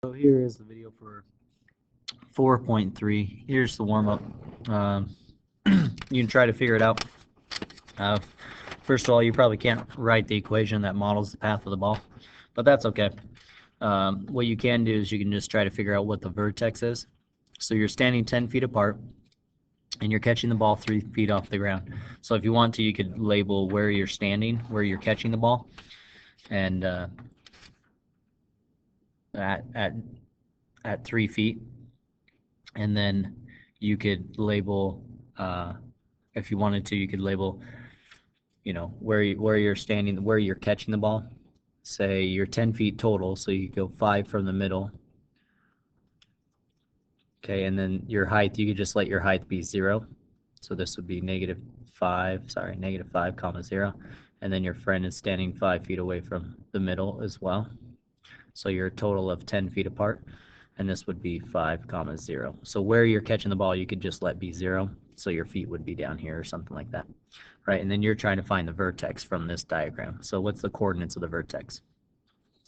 So here is the video for 4.3. Here's the warm-up. You can try to figure it out. First of all, you probably can't write the equation that models the path of the ball, but that's okay. What you can do is you can just try to figure out what the vertex is. So you're standing 10 feet apart, and you're catching the ball 3 feet off the ground. So if you want to, you could label where you're standing, where you're catching the ball, and at 3 feet, and then you could label, if you wanted to, you could label, where you're standing, where you're catching the ball. Say you're 10 feet total, so you go 5 from the middle. Okay, and then your height, you could just let your height be 0. So this would be -5, -5 comma 0. And then your friend is standing 5 feet away from the middle as well. So you're a total of 10 feet apart, and this would be 5 comma 0. So where you're catching the ball, you could just let be 0. So your feet would be down here or something like that. Right, and then you're trying to find the vertex from this diagram. So what's the coordinates of the vertex?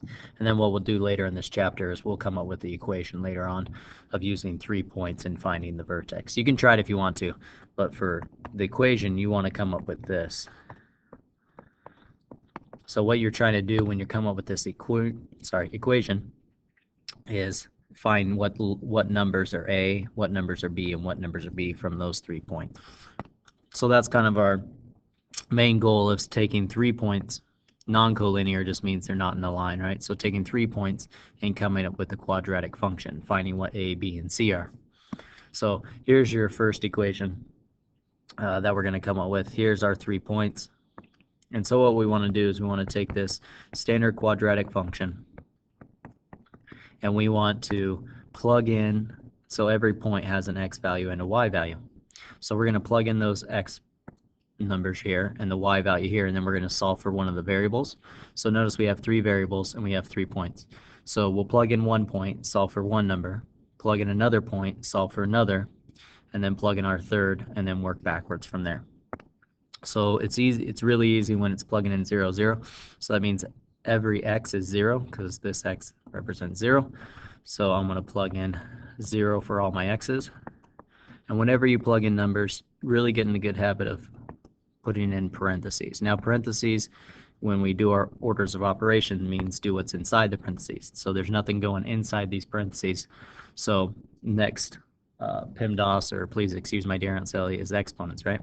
And then what we'll do later in this chapter is we'll come up with the equation later on of using 3 points and finding the vertex. You can try it if you want to, but for the equation, you want to come up with this. So what you're trying to do when you come up with this equation is find what numbers are A, what numbers are B, and what numbers are B from those 3 points. So that's kind of our main goal, is taking 3 points. Non-collinear just means they're not in a line, right? So taking 3 points and coming up with the quadratic function, finding what A, B, and C are. So here's your first equation that we're going to come up with. Here's our 3 points. And so what we want to do is we want to take this standard quadratic function, and we want to plug in, so every point has an x value and a y value. So we're going to plug in those x numbers here and the y value here, and then we're going to solve for one of the variables. So notice we have 3 variables and we have 3 points. So we'll plug in 1 point, solve for one number, plug in another point, solve for another, and then plug in our third, and then work backwards from there. So it's easy. It's really easy when it's plugging in 0, 0. So that means every x is 0 because this x represents 0. So I'm going to plug in 0 for all my x's. And whenever you plug in numbers, really get in the good habit of putting in parentheses. Now parentheses, when we do our orders of operation, means do what's inside the parentheses. So there's nothing going inside these parentheses. So next PEMDAS, or please excuse my dear Aunt Sally, is exponents, right?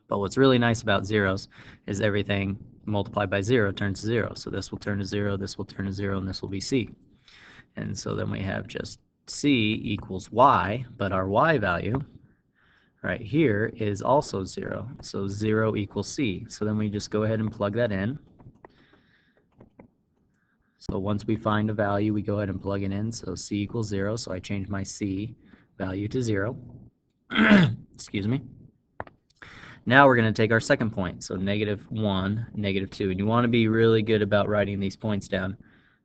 But what's really nice about zeros is everything multiplied by 0 turns to 0. So this will turn to 0, this will turn to 0, and this will be C. And so then we have just C equals y, but our y value right here is also 0. So 0 equals C. So then we just go ahead and plug that in. So once we find a value, we go ahead and plug it in. So C equals 0. So I change my C value to 0. Excuse me. Now we're going to take our second point. So -1, -2. And you want to be really good about writing these points down,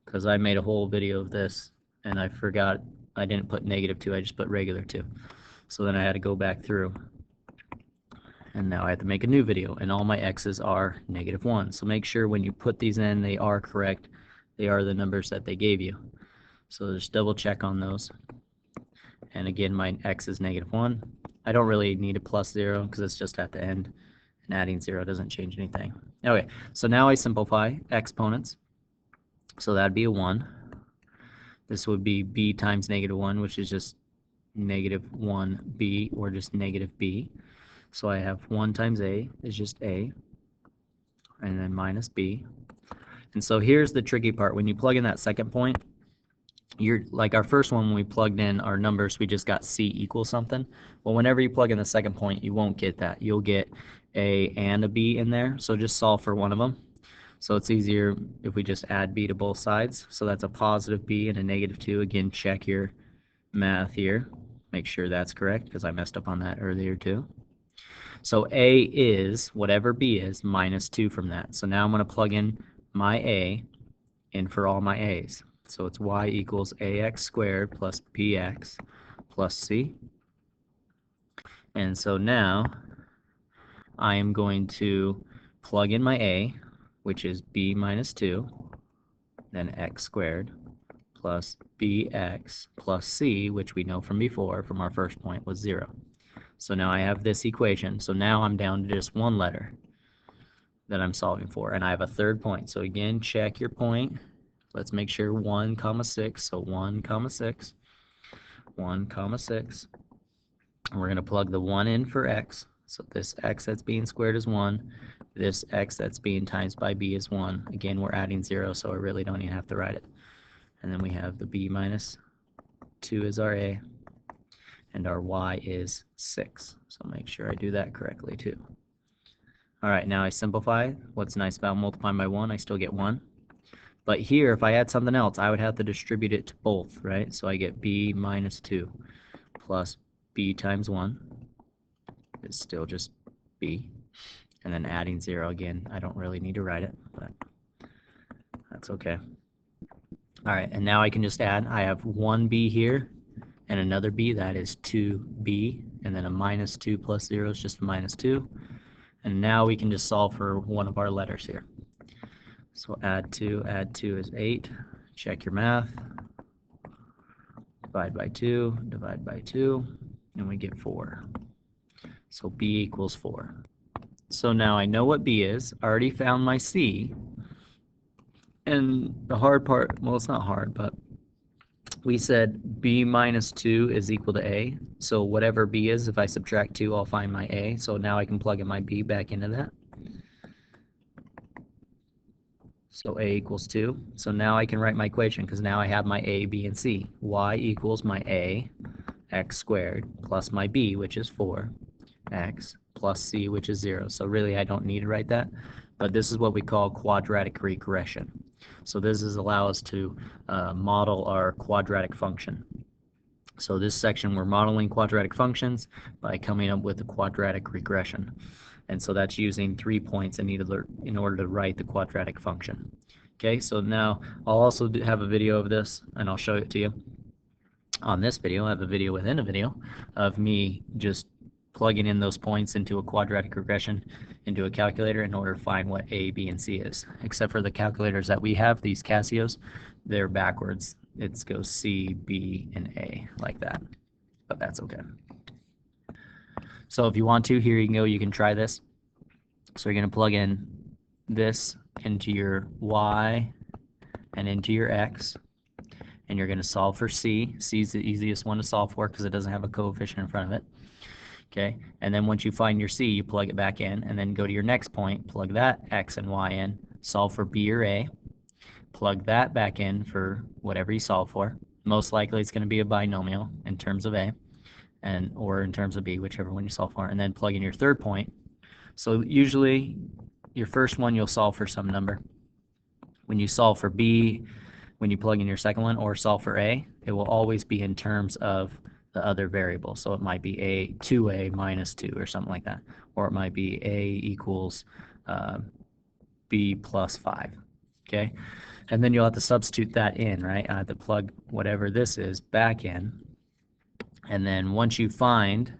because I made a whole video of this and I forgot I didn't put -2. I just put regular 2. So then I had to go back through, and now I have to make a new video, and all my x's are -1. So make sure when you put these in, they are correct. They are the numbers that they gave you. So just double check on those. And again, my x is -1. I don't really need a +0 because it's just at the end, and adding 0 doesn't change anything. Okay, so now I simplify exponents. So that'd be a 1. This would be b times -1, which is just -1b, or just -b. So I have 1 times a is just a, and then minus b. And so here's the tricky part. When you plug in that second point, you're like our first one, when we plugged in our numbers, we just got c equals something. Well, whenever you plug in the second point, you won't get that. You'll get a and a b in there. So just solve for one of them. So it's easier if we just add b to both sides. So that's a positive b and a -2. Again, check your math here. Make sure that's correct, because I messed up on that earlier too. So a is whatever b is minus 2 from that. So now I'm going to plug in my a in for all my a's. So it's y equals ax squared plus bx plus c. And so now I am going to plug in my a, which is b minus 2, then x squared plus bx plus c, which we know from before, from our first point, was 0. So now I have this equation. So now I'm down to just one letter that I'm solving for, and I have a third point. So again, check your point. Let's make sure 1 comma 6. So 1 comma 6, 1 comma 6. And we're going to plug the 1 in for x. So this x that's being squared is 1. This x that's being times by b is 1. Again, we're adding 0, so I really don't even have to write it. And then we have the b minus 2 is our a, and our y is 6. So make sure I do that correctly too. All right, now I simplify. What's nice about multiplying by 1, I still get 1. But here, if I add something else, I would have to distribute it to both, right? So I get b minus 2 plus b times 1 is still just b. And then adding 0 again, I don't really need to write it, but that's okay. All right, and now I can just add. I have one b here and another b, that is 2b, and then a minus 2 plus 0 is just a minus 2. And now we can just solve for one of our letters here. So add 2 is 8. Check your math. Divide by 2, and we get 4. So b equals 4. So now I know what b is. I already found my c. And the hard part, well, it's not hard, but we said b minus 2 is equal to a. So whatever b is, if I subtract 2, I'll find my a. So now I can plug in my b back into that. So a equals 2. So now I can write my equation because now I have my a, b, and c. Y equals my a, x squared, plus my b, which is 4x, plus c, which is 0. So really I don't need to write that. But this is what we call quadratic regression. So this is allow us to model our quadratic function. So this section we're modeling quadratic functions by coming up with a quadratic regression. And so that's using 3 points in order to write the quadratic function. Okay, so now I'll also have a video of this, and I'll show it to you. On this video, I have a video within a video of me just plugging in those points into a quadratic regression into a calculator in order to find what A, B, and C is. Except for the calculators that we have, these Casios, they're backwards. It goes C, B, and A like that, but that's okay. So if you want to, here you can go, you can try this. So you're going to plug in this into your Y and into your X, and you're going to solve for C. C is the easiest one to solve for because it doesn't have a coefficient in front of it. Okay, and then once you find your C, you plug it back in, and then go to your next point, plug that X and Y in, solve for B or A, plug that back in for whatever you solve for. Most likely it's going to be a binomial in terms of A, or in terms of B, whichever one you solve for, and then plug in your third point. So usually your first one you'll solve for some number. When you solve for B, when you plug in your second one, or solve for A, it will always be in terms of the other variable. So it might be 2a minus 2 or something like that, or it might be a equals b plus 5. Okay, and then you'll have to substitute that in, right? I have to plug whatever this is back in, and then once you find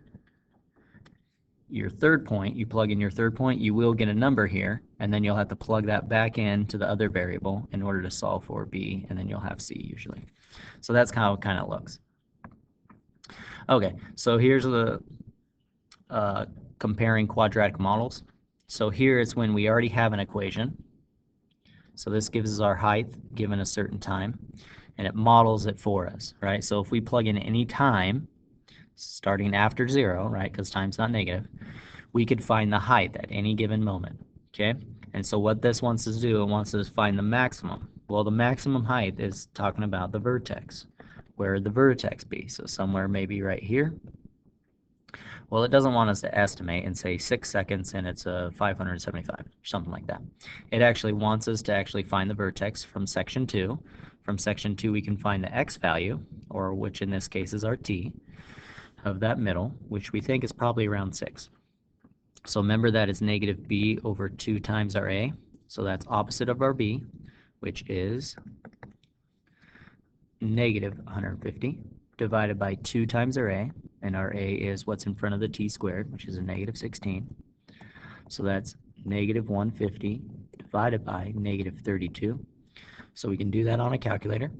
your third point, you plug in your third point, you will get a number here, and then you'll have to plug that back in to the other variable in order to solve for b, and then you'll have c usually. So that's how it kind of looks. Okay, so here's the comparing quadratic models. So here is when we already have an equation. So this gives us our height given a certain time, and it models it for us, right? So if we plug in any time, starting after 0, right, because time's not negative, we could find the height at any given moment, okay? And so what this wants us to do, it wants us to find the maximum. Well, the maximum height is talking about the vertex. Where would the vertex be? So somewhere maybe right here. Well, it doesn't want us to estimate and say 6 seconds and it's 575, something like that. It actually wants us to actually find the vertex from section 2. From section 2, we can find the x value, or which in this case is our t, of that middle, which we think is probably around 6. So remember that is negative b over 2 times our a. So that's opposite of our b, which is negative 150 divided by 2 times our a, and our a is what's in front of the t squared, which is a negative 16. So that's negative 150 divided by negative 32. So we can do that on a calculator.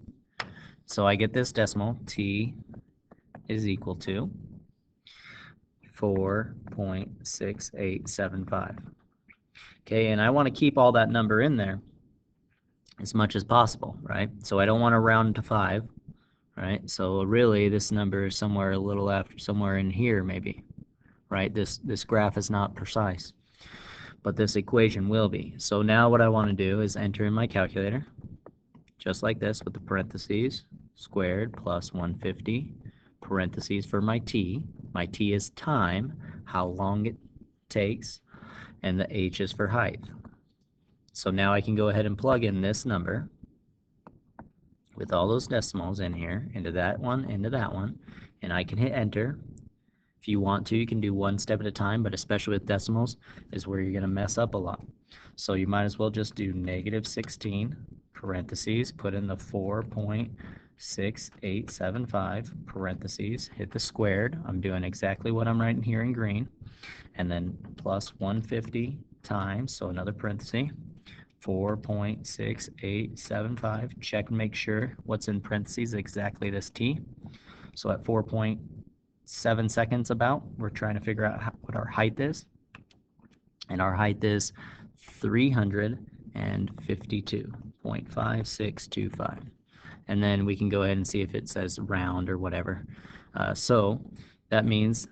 So I get this decimal, t is equal to 4.6875. Okay, and I want to keep all that number in there as much as possible, right? So I don't want to round to 5, right? So really this number is somewhere a little after, somewhere in here maybe, right? This graph is not precise, but this equation will be. So now what I want to do is enter in my calculator, just like this, with the parentheses, squared plus 150, parentheses for my t. My t is time, how long it takes, and the h is for height. So now I can go ahead and plug in this number with all those decimals in here, into that one, and I can hit enter. If you want to, you can do one step at a time, but especially with decimals is where you're going to mess up a lot. So you might as well just do -16, parentheses, put in the 4.6875, parentheses, hit the squared. I'm doing exactly what I'm writing here in green, and then plus 150 times, so another parenthesis, 4.6875, check and make sure what's in parentheses exactly this t. So at 4.7 seconds about, we're trying to figure out what our height is, and our height is 352.5625. And then we can go ahead and see if it says round or whatever. So that means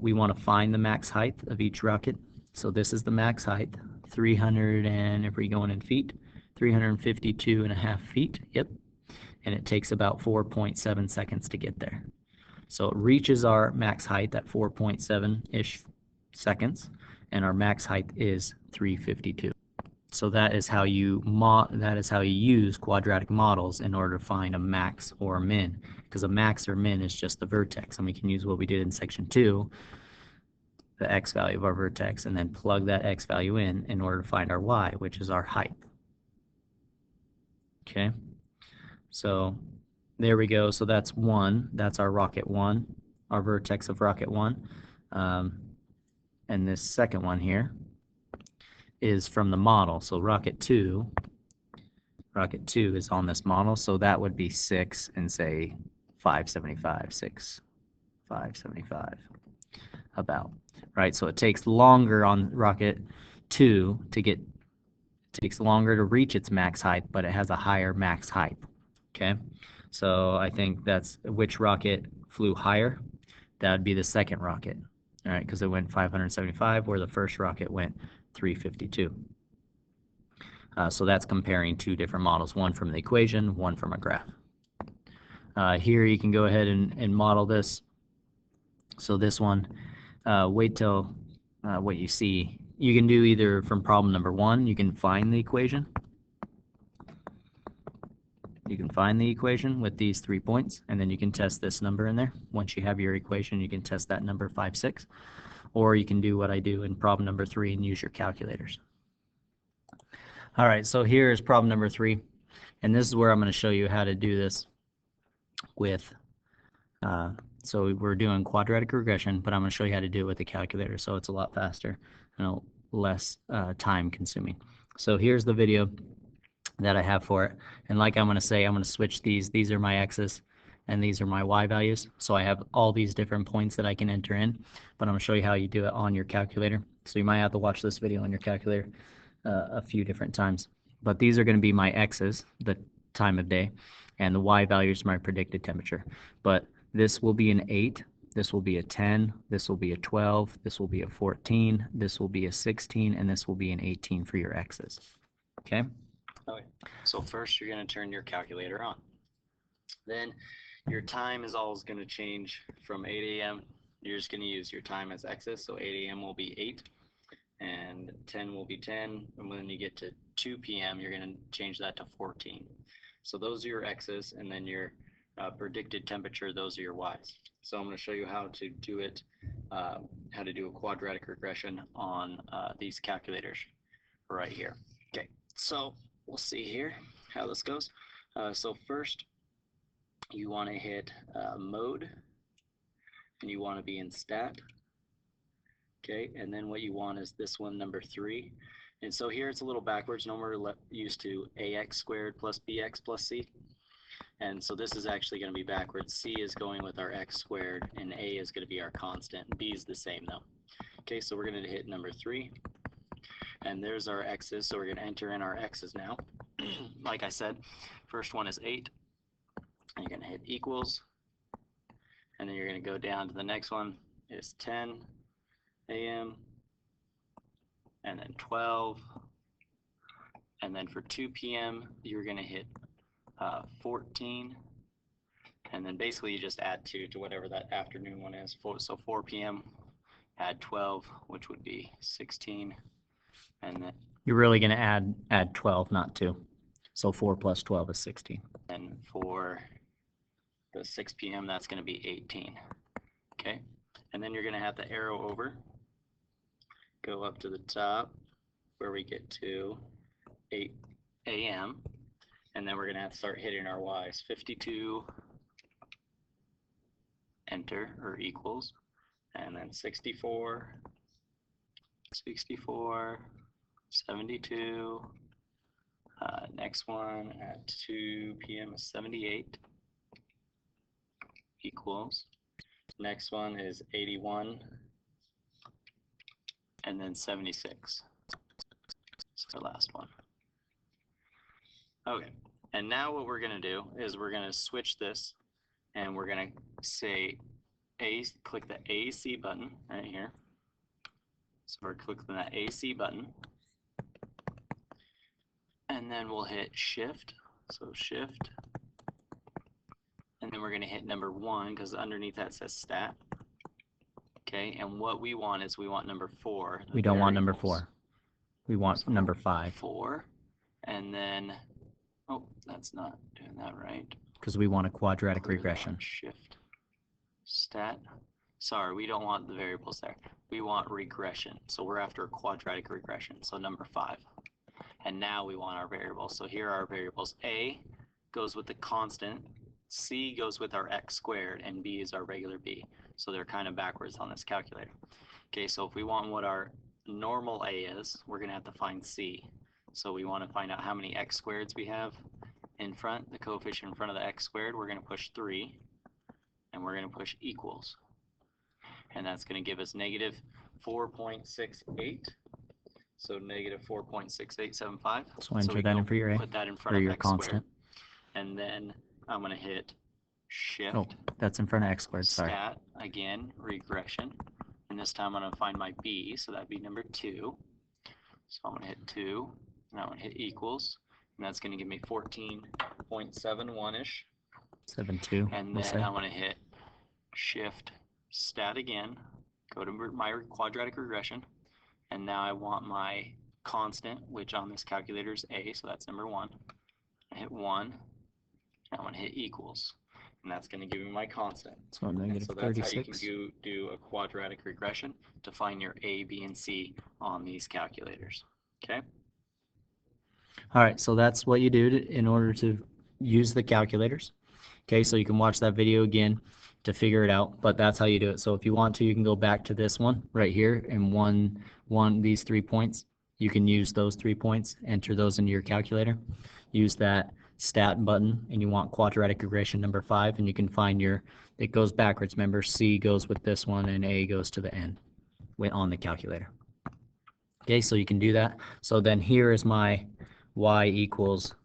we want to find the max height of each rocket. So this is the max height, 300, and if we're going in feet, 352.5 feet, yep. And it takes about 4.7 seconds to get there. So it reaches our max height at 4.7-ish seconds, and our max height is 352. So that is how you use quadratic models in order to find a max or a min, because a max or min is just the vertex, and we can use what we did in section 2, the x value of our vertex, and then plug that x value in order to find our y, which is our height. Okay, so there we go. So that's 1. That's our rocket 1, our vertex of rocket 1. And this second one here is from the model. So rocket 2 is on this model, so that would be 6 and say 575, 6, 575, about, right? So it takes longer on rocket 2 to get, it takes longer to reach its max height, but it has a higher max height, okay? So I think that's which rocket flew higher. That would be the second rocket, all right, because it went 575, where the first rocket went 352. So that's comparing two different models, one from the equation, one from a graph. Here you can go ahead and model this. So this one, wait till what you see. You can do either from problem number 1, you can find the equation. You can find the equation with these 3 points, and then you can test this number in there. Once you have your equation, you can test that number 5, 6. Or you can do what I do in problem number 3 and use your calculators. All right, so here is problem number 3, and this is where I'm going to show you how to do this with, so we're doing quadratic regression, but I'm going to show you how to do it with the calculator, so it's a lot faster and less time consuming. So here's the video that I have for it, and like I'm going to say, I'm going to switch these are my x's and these are my y values, so I have all these different points that I can enter in, but I'm going to show you how you do it on your calculator. So you might have to watch this video on your calculator a few different times, but these are going to be my x's, the time of day, and the y values, my predicted temperature. But this will be an 8, this will be a 10, this will be a 12, this will be a 14, this will be a 16, and this will be an 18 for your x's. Okay? Okay, so first you're going to turn your calculator on. Then your time is always going to change from 8 a.m. You're just going to use your time as x's, so 8 a.m. will be 8, and 10 will be 10, and when you get to 2 p.m. you're going to change that to 14. So those are your x's, and then your predicted temperature, those are your y's. So I'm going to show you how to do it, how to do a quadratic regression on these calculators right here. Okay, so we'll see here how this goes. So first, you want to hit mode, and you want to be in stat. Okay, and then what you want is this one, number 3. And so here it's a little backwards. No, we're used to ax squared plus bx plus c. And so this is actually going to be backwards. C is going with our x squared, and A is going to be our constant. B is the same though. Okay, so we're going to hit number 3. And there's our x's, so we're going to enter in our x's now. Like I said, first one is 8. And you're going to hit equals. And then you're going to go down to the next one is 10 a.m. and then 12. And then for 2 p.m., you're going to hit 14. And then basically you just add 2 to whatever that afternoon one is. So 4 p.m., add 12, which would be 16. And then you're really going to add 12, not 2. So 4 plus 12 is 16. And for the 6 p.m., that's going to be 18. Okay, and then you're going to have the arrow over, go up to the top where we get to 8 a.m. and then we're going to have to start hitting our y's. 52, enter, or equals, and then 64, 72, next one at 2 p.m. is 78, equals. Next one is 81, and then 76. It's the last one. Okay, and now what we're going to do is we're going to switch this, and we're going to say click the AC button right here. So we're clicking that AC button, and then we'll hit Shift. So Shift. And then we're going to hit number 1 because underneath that says stat. Okay, and what we want is we want number 4. We don't want number 4. We want number 5. 4. And then, oh, that's not doing that right. Because we want a quadratic regression. Shift. Stat. Sorry, we don't want the variables there. We want regression. So we're after a quadratic regression. So number 5. And now we want our variables. So here are our variables. A goes with the constant. C goes with our x squared, and B is our regular B. So they're kind of backwards on this calculator. Okay, so if we want what our normal A is, we're going to have to find C. So we want to find out how many x squareds we have in front, the coefficient in front of the x squared. We're going to push 3, and we're going to push equals. And that's going to give us negative 4.68. So negative 4.6875. So enter that in for your A. Put that in front of your constant. And then I'm going to hit Shift. Oh, that's in front of x squared, sorry. Stat, again, regression. And this time I'm going to find my B, so that'd be number 2. So I'm going to hit 2, and I'm going to hit equals. And that's going to give me 14.71-ish. 72. And then I'm going to hit Shift, Stat again, go to my quadratic regression. And now I want my constant, which on this calculator is A, so that's number 1. I hit 1. I'm going to hit equals, and that's going to give me my constant. So negative 36. So that's how you can do a quadratic regression to find your A, B, and C on these calculators. Okay? All right, so that's what you do in order to use the calculators. Okay, so you can watch that video again to figure it out, but that's how you do it. So if you want to, you can go back to this one right here and these 3 points. You can use those 3 points, enter those into your calculator, use that stat button, and you want quadratic regression number 5, and you can find it goes backwards. Remember, C goes with this one and A goes to the end on the calculator. Okay, so you can do that. So then here is my y equals,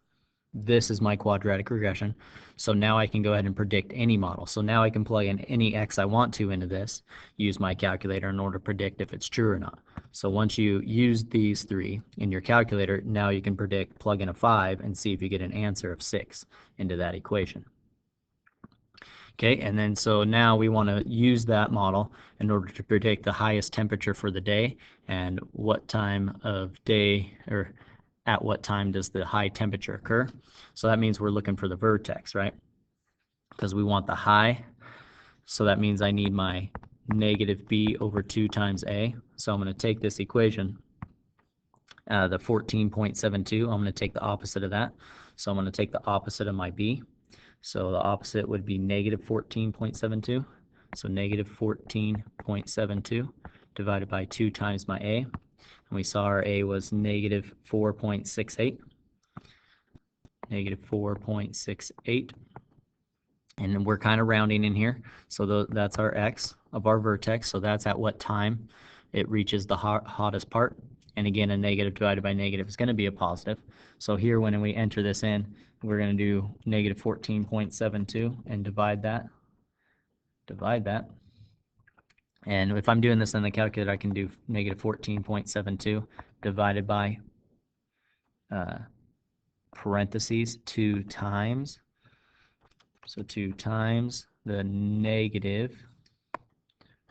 this is my quadratic regression. So now I can go ahead and predict any model. So now I can plug in any x I want to into this, use my calculator in order to predict if it's true or not. So once you use these 3 in your calculator, now you can plug in a 5 and see if you get an answer of 6 into that equation. Okay, and then so now we want to use that model in order to predict the highest temperature for the day and what time of day, or at what time does the high temperature occur. So that means we're looking for the vertex, right? Because we want the high. So that means I need my negative b over 2 times a. So I'm going to take this equation, the 14.72, I'm going to take the opposite of that. So I'm going to take the opposite of my b. So the opposite would be negative 14.72. So negative 14.72 divided by 2 times my a. And we saw our a was negative 4.68. Negative 4.68. And we're kind of rounding in here. So that's our x of our vertex. So that's at what time it reaches the hottest part. And again, a negative divided by negative is going to be a positive. So here, when we enter this in, we're going to do negative 14.72 and divide that. And if I'm doing this in the calculator, I can do negative 14.72 divided by parentheses 2 times. So 2 times the negative,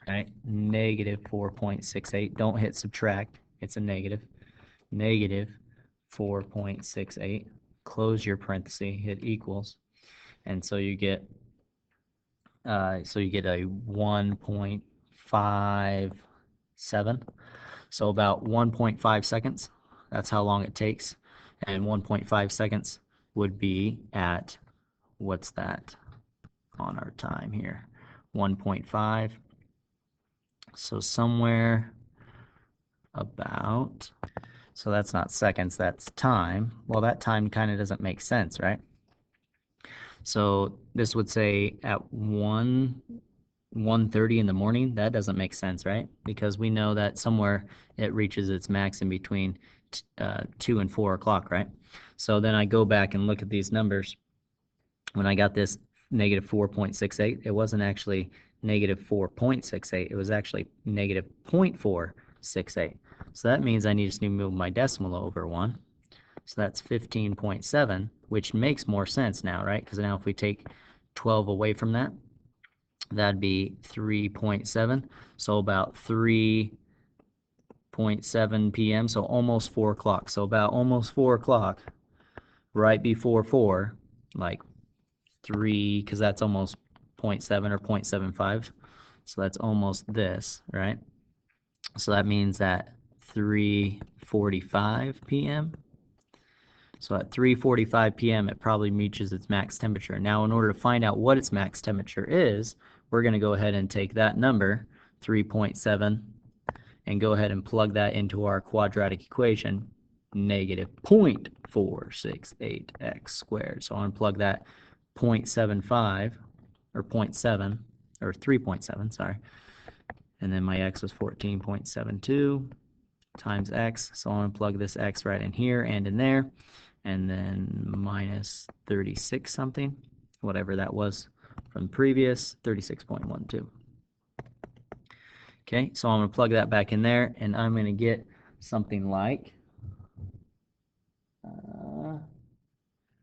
right? Negative 4.68. Don't hit subtract. It's a negative. Negative 4.68. Close your parenthesis. Hit equals, and so you get a 1.57. So about 1.5 seconds. That's how long it takes, and 1.5 seconds would be at, what's that on our time here? 1.5. So somewhere about, so that's not seconds, that's time. Well, that time kind of doesn't make sense, right? So this would say at 1:30 in the morning. That doesn't make sense, right? Because we know that somewhere it reaches its max in between 2 and 4 o'clock, right? So then I go back and look at these numbers. When I got this negative 4.68, it wasn't actually negative 4.68. It was actually negative 0.468. So that means I just need to move my decimal over 1. So that's 15.7, which makes more sense now, right? Because now if we take 12 away from that, that'd be 3.7. So about 3.7 p.m. So almost 4 o'clock. So about almost 4 o'clock, right before 4, like 3, because that's almost 0.7 or 0.75. So that's almost this, right? So that means at 3:45 p.m. So at 3:45 p.m. it probably reaches its max temperature. Now, in order to find out what its max temperature is, we're going to go ahead and take that number, 3.7, and go ahead and plug that into our quadratic equation, negative 0.468x squared. So I'm going to plug that 0.75, or 0.7, or 3.7, sorry. And then my x was 14.72 times x. So I'm going to plug this x right in here and in there. And then minus 36 something, whatever that was from previous, 36.12. Okay, so I'm going to plug that back in there, and I'm going to get something like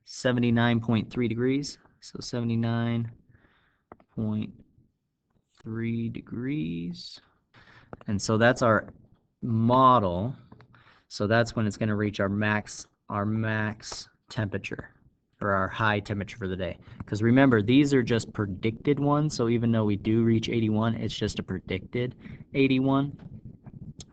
79.3 degrees. So 79.3 degrees. And so that's our model. So that's when it's going to reach our max temperature, or our high temperature for the day. Because remember, these are just predicted ones. So even though we do reach 81, it's just a predicted 81.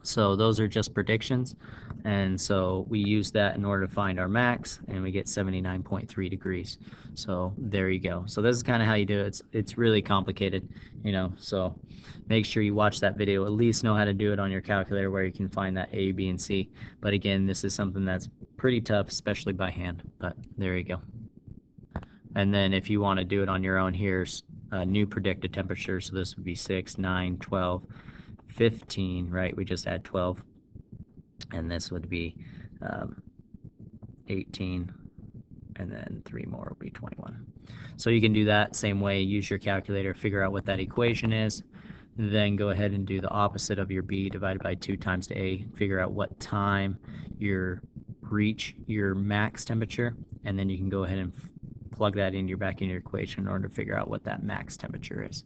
So those are just predictions. And so we use that in order to find our max, and we get 79.3 degrees. So there you go. So this is kind of how you do it. It's really complicated, you know, so make sure you watch that video, at least know how to do it on your calculator where you can find that A, B, and C. But again, this is something that's pretty tough, especially by hand, but there you go. And then if you want to do it on your own, here's a new predicted temperature. So this would be 6, 9, 12, 15, right? We just add 12. And this would be 18, and then 3 more will be 21. So you can do that same way, use your calculator, figure out what that equation is, then go ahead and do the opposite of your B divided by 2 times the A, figure out what time you reach your max temperature, and then you can go ahead and plug that in back in your equation in order to figure out what that max temperature is.